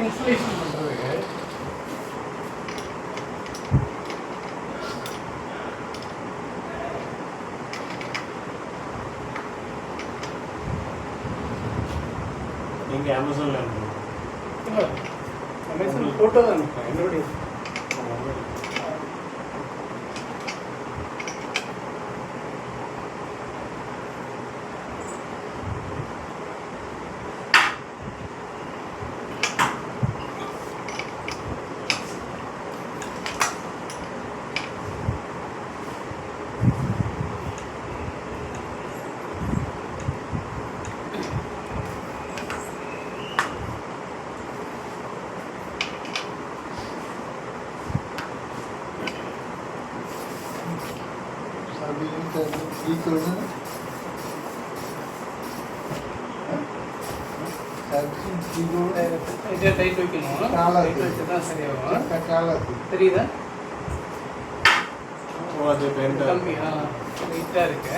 Installation பண்ணுறதுக்கு நீங்கள் அமேசானில் அனுப்புங்க. இல்லை அமேசான் ஃபோட்டோ தான் அனுப்புகிறேன் என்னுடைய டைட் வைக்கணும். டைட் வச்சு தான் சரியாகும். தெரியுதா? அது பெண்டாக கம்மி லைட்டாக இருக்கு.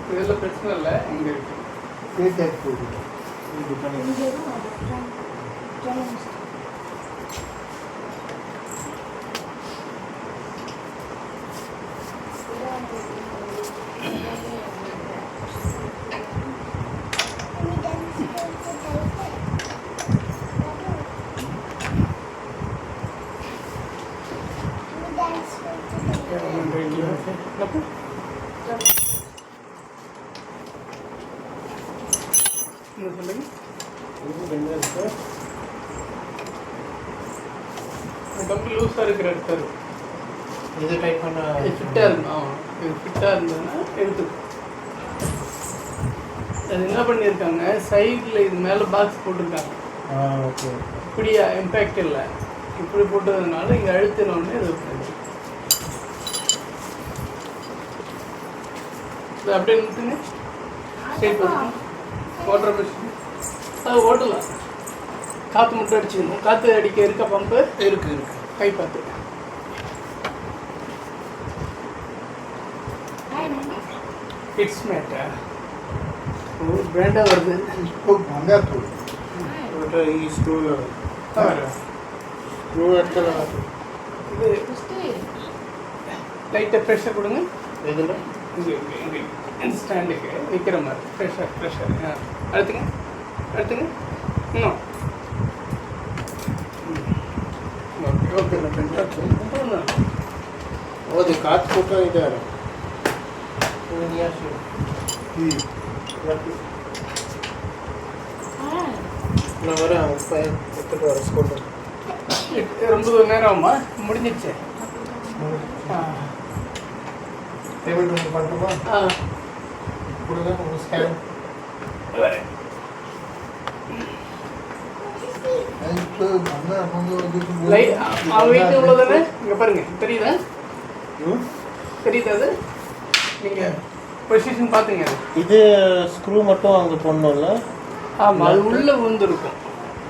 இதெல்லாம் பிரச்சனை இல்லை. இங்கே இருக்கு. கம்பி லூஸாக இருக்கிற இடத்துல இது டைப் பண்ண ஃபிட்டாக இருக்கும். இது ஃபிட்டாக இருந்ததுன்னா எடுத்துக்கும். அது என்ன பண்ணியிருக்காங்க, சைடில் இது மேலே பாக்ஸ் போட்டிருக்காங்க. ஓகே. இப்படி இம்பேக்ட் இல்லை, இப்படி போட்டதுனால இங்கே அழுத்தினோடனே இது இது அப்படியே நிறுத்துங்க. ஸ்ட்ரெயிட் பண்ணுங்க. ஓட்டுற பிரச்சனை அது ஓட்டலாம். காற்று மட்டும் அடிச்சுக்கணும். காற்று அடிக்க இருக்க பம்பு இருக்கு கை பார்த்து. கிட்ஸ் மேட்டா ஒரு பிராண்டாக வருது. ಈ ಸ್ಕ್ರೂ ಎತ್ತಲ್ಲ. இது லைட்டாக ப்ரெஷர் கொடுங்க. இதில் இங்கே ஸ்டாண்டுக்கு வைக்கிற மாதிரி ப்ரெஷர் அடுத்துங்க இன்னும் ಓಕೆ ಹೌದು ಕಾಚ್ ಫೋಟೋ ಇದೆ நான் வரேன். எடுத்துட்டு வர ஸ்கூல் ரொம்ப நேரம் ஆகுமா? முடிஞ்சிடுச்சு. பேமெண்ட் வந்து பண்ணுமா? கொடுங்க உங்கள் ஸ்கேன். வரேன். வெயிட் எவ்வளோ தானே? இங்கே பாருங்க, தெரியுதா? தெரியுதா? அது நீங்கள் பொசிஷன் பார்த்துங்க. இது ஸ்க்ரூ மட்டும் அங்கே போடணும்ல? ஆமாம், அது உள்ளே விழுந்துருக்கும்.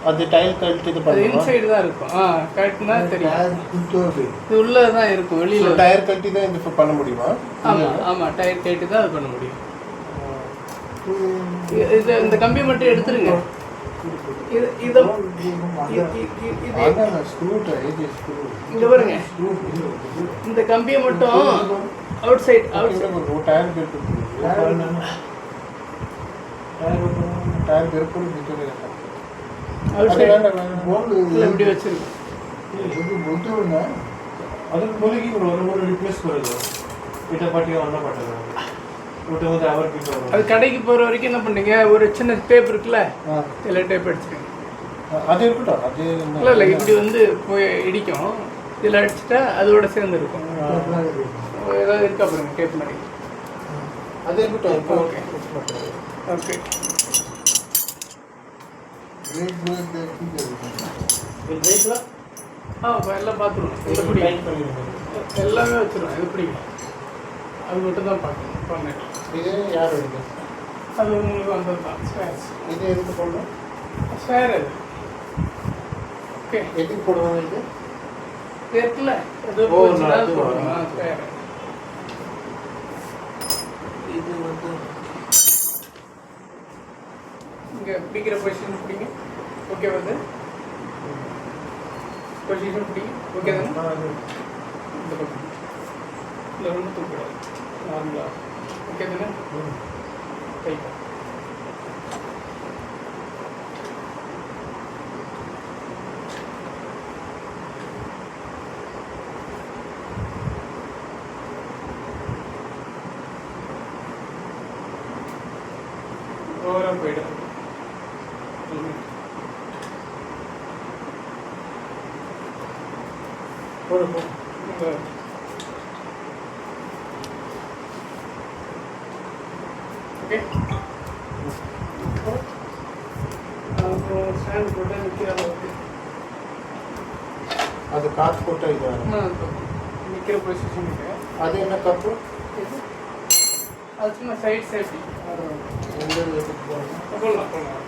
அது டைல் கழட்டி இது அது இன்சைடு தான் இருக்கும். கரெக்ட்னா தெரியும். இது உள்ளே தான் இருக்கும், வெளியில். டயர் கழட்டி தான் இது பண்ண முடியுமா? ஆமாம் டயர் கழட்டி தான் அது பண்ண முடியும். இது இந்த கம்பி மட்டும் எடுத்துருங்க. இங்கே பாருங்க, இந்த கம்பியை மட்டும் அவுட் சைட் இப்படி வச்சிருக்கு. ಅದಕ್ಕೆ ಮೂಲಿಗೆ ಒಂದು ರಿಪ್ಲೇಸ್ ಬರೋದು ಇಟ ಪಟ್ಟಿಗೆ ಒನ್ನ ಪಟ್ಟದು ಊಟ வந்து அவர் கிட்ட அது கடைக்கு போற வரைக்கும் என்ன பண்ணீங்க, ஒரு சின்ன டேப் இருக்குல்ல, இல்ல டேப் அடிச்சுக்கங்க. அது இருக்கட்டும். அது இல்ல இப்படி வந்து போய் இடிக்கும். இதில் அடிச்சுட்டா அதோட சேர்ந்து இருக்கும். ஏதாவது இருக்கா பாருங்க டேப் மாதிரி. அது இருக்கட்டும். Okay okay. எல்லாம் பார்த்துருவோம். இது பிடி எல்லாமே வச்சுருவோம். இது பிடிக்கும். அது மட்டும் தான் பார்க்கணும். இது யார் இருக்கு? அது உங்களுக்கு வந்தது தான் ஸ்பேர்ஸ். இது எதுக்கு போடணும்? ஸ்பேர் அது. ஓகே, எதுக்கு போடுவாங்க இது? இருக்குல்ல, எது போடுவோம் ஸ்பேர். இங்கே பிடிக்கிற பொசிஷன் பிடிங்க. ஓகே வந்து பொசிஷன் பிடிங்க. ஓகே தானே? இந்த பக்கம் இல்லை ரொம்ப தூக்கூடாது, நார்மலாக. ஓகே தானே? கை ஓவராக போயிடும். போடுப்போம். ஓகே, அப்புறம் ஸ்டாண்ட் போட்டு நிற்கிற அளவுக்கு அது காற்று போட்டா இது நிற்கிற பொசிஷன். அது என்ன கப்பு? அது சும்மா சைட் சேஃப்டி போடலாம் போடலாம்.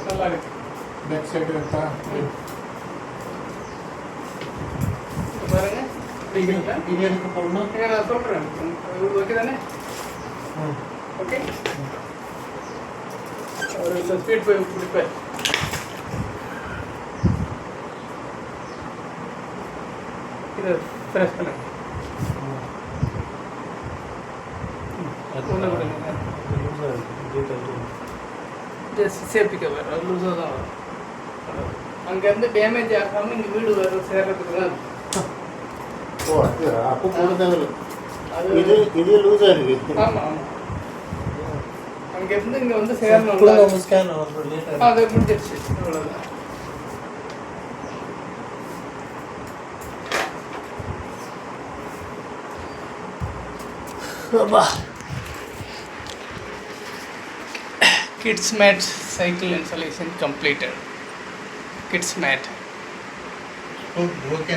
நல்லா இருக்கு. பேக் சைடு இருக்கா? பாருங்க, பிடிக்கிறீங்களா? இது எதுக்கு போடணும்? நான் சொல்கிறேன். ஓகே தானே? ஓகே, ஒரு இந்த ஸ்பீட் போய் பிடிப்பேன். இதை ஃப்ரெஷ் பண்ணுங்க. ஒன்று கொடுங்க. ஜஸ்ட் சேஃப்டி கவர், அது லூஸாக தான் வரும். அங்கேருந்து டேமேஜ் ஆகாமல் இங்கே வீடு வர சேர்றதுக்கு தான். ஓ, அது அப்போ போடுறது அது இது இது லூஸாக இருக்கு. ஆமாம் ஆமாம், அங்கேருந்து இங்கே வந்து சேரணும். ஸ்கேன் அது முடிஞ்சிடுச்சு, அவ்வளோதான். Kids mat cycle installation completed. Kids mat. Okay.